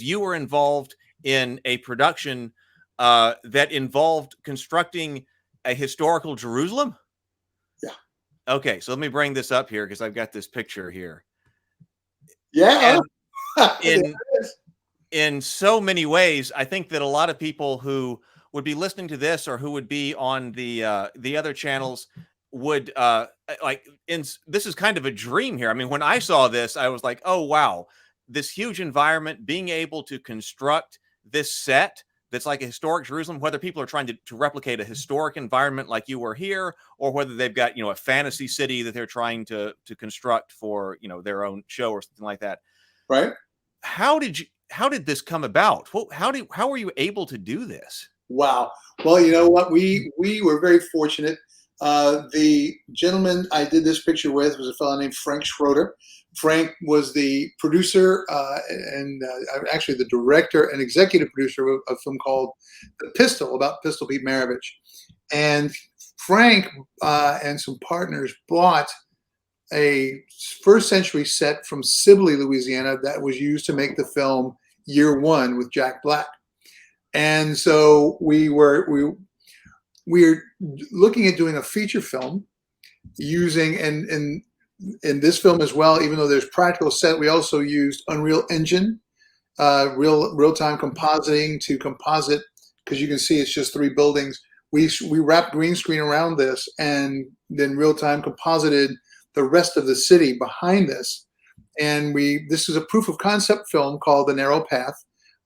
you were involved in a production that involved constructing a historical Jerusalem. Yeah. Okay, so let me bring this up here because I've got this picture here. Yeah. And in so many ways, I think that a lot of people who would be listening to this or who would be on the other channels would like. This is kind of a dream here. I mean, when I saw this, I was like, oh wow, this huge environment, being able to construct this set that's like a historic Jerusalem, whether people are trying to replicate a historic environment like you were here, or whether they've got, a fantasy city that they're trying to construct for, their own show or something like that. Right. How did this come about? How were you able to do this? Wow. Well, you know what? We were very fortunate. The gentleman I did this picture with was a fellow named Frank Schroeder. Frank was the producer and actually the director and executive producer of a film called The Pistol, about Pistol Pete Maravich. And Frank and some partners bought a first century set from Sibley, Louisiana, that was used to make the film Year One with Jack Black. And so we're looking at doing a feature film using, and in this film as well, even though there's practical set, we also used Unreal Engine, real-time compositing to composite, because you can see it's just three buildings. We wrapped green screen around this and then real-time composited the rest of the city behind this. And this is a proof of concept film called The Narrow Path.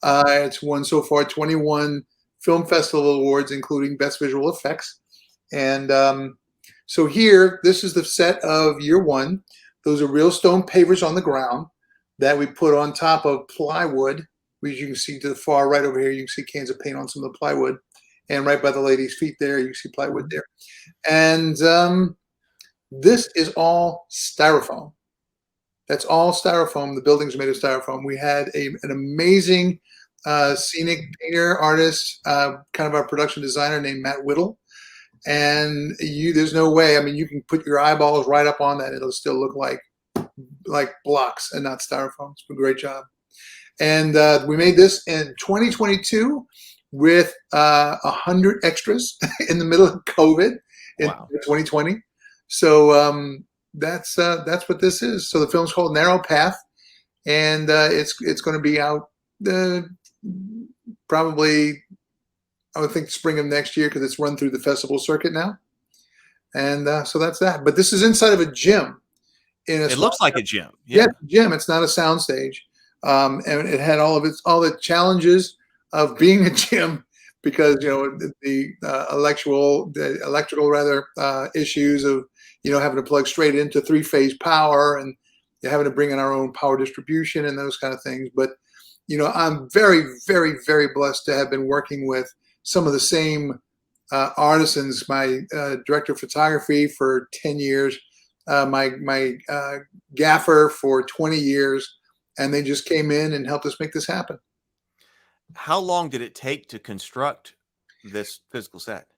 It's won so far 21 film festival awards, including Best Visual Effects. And so here, this is the set of Year One. Those are real stone pavers on the ground that we put on top of plywood, which you can see to the far right over here. You can see cans of paint on some of the plywood. And right by the lady's feet there, you see plywood there. And this is all styrofoam. That's all styrofoam. The building's made of styrofoam. We had an amazing scenic painter, artist, kind of our production designer named Matt Whittle. And there's no way. I mean, you can put your eyeballs right up on that. It'll still look like blocks and not styrofoam. It's a great job. And we made this in 2022 with 100 extras in the middle of COVID in 2020. So that's what this is. So the film's called Narrow Path, and it's going to be out probably, I would think, spring of next year, because it's run through the festival circuit now. And so that's that. But this is inside of a gym. It looks like a gym. Yeah, gym. It's not a sound stage. And it had all the challenges of being a gym, because the electrical issues of having to plug straight into three-phase power, and having to bring in our own power distribution and those kind of things. But I'm very, very, very blessed to have been working with some of the same artisans. My director of photography for 10 years, my gaffer for 20 years, and they just came in and helped us make this happen. How long did it take to construct this physical set?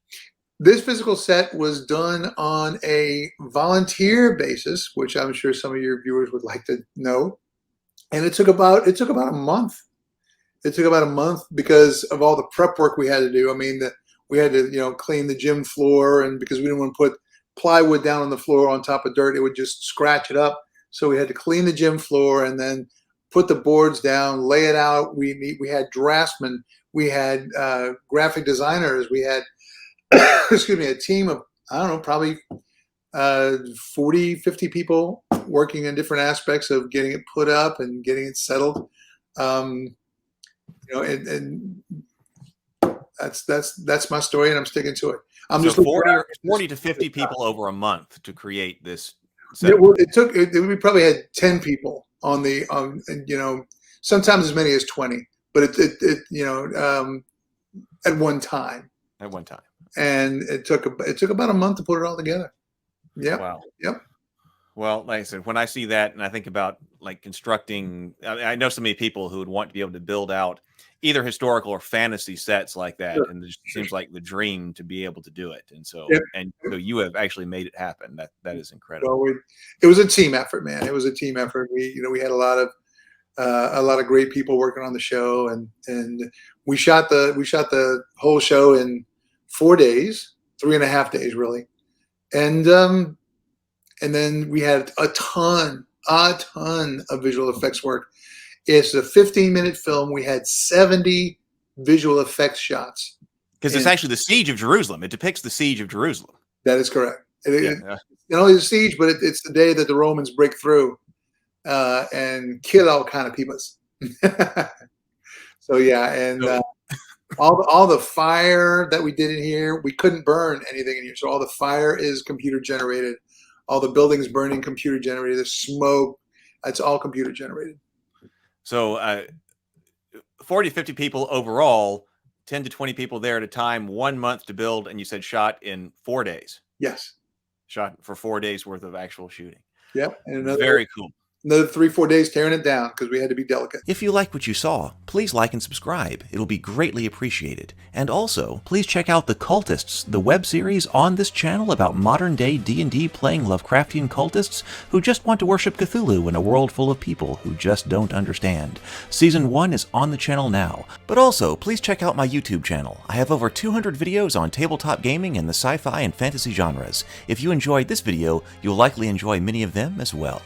This physical set was done on a volunteer basis, which I'm sure some of your viewers would like to know. And it took about a month. It took about a month because of all the prep work we had to do. I mean, we had to, clean the gym floor, and because we didn't want to put plywood down on the floor on top of dirt, it would just scratch it up. So we had to clean the gym floor and then put the boards down, lay it out. We had draftsmen, we had graphic designers, we had excuse me, a team of, I don't know, probably 40, 50 people working in different aspects of getting it put up and getting it settled. And that's my story, and I'm sticking to it. I'm so just 40 to 50 people over a month to create this set. We probably had 10 people on sometimes as many as 20, but at one time. At one time. And it took about a month to put it all together. Yeah. Wow. Yep. Well, like I said, when I see that and I think about like constructing, I know so many people who would want to be able to build out either historical or fantasy sets like that. Sure. And it seems like the dream to be able to do it. And so, so you have actually made it happen. That is incredible. Well, it was a team effort, man. It was a team effort. We had a lot of A lot of great people working on the show, and we shot the whole show in 4 days, 3.5 days really, and then we had a ton of visual effects work. It's a 15-minute film. We had 70 visual effects shots. Because it's actually the siege of Jerusalem. It depicts the siege of Jerusalem. That is correct. Yeah. Not only the siege, but it's the day that the Romans break through and kill all kind of people. So yeah, and all the fire that we did in here, we couldn't burn anything in here. So all the fire is computer generated. All the buildings burning computer generated. The smoke, it's all computer generated. So 40 to 50 people overall, 10 to 20 people there at a time, 1 month to build, and you said shot in 4 days. Yes. Shot for 4 days worth of actual shooting. Yep. And very cool. Another 3-4 days tearing it down because we had to be delicate. If you like what you saw, please like and subscribe. It'll be greatly appreciated. And also, please check out The Cultists, the web series on this channel about modern-day D&D playing Lovecraftian cultists who just want to worship Cthulhu in a world full of people who just don't understand. Season 1 is on the channel now. But also, please check out my YouTube channel. I have over 200 videos on tabletop gaming and the sci-fi and fantasy genres. If you enjoyed this video, you'll likely enjoy many of them as well.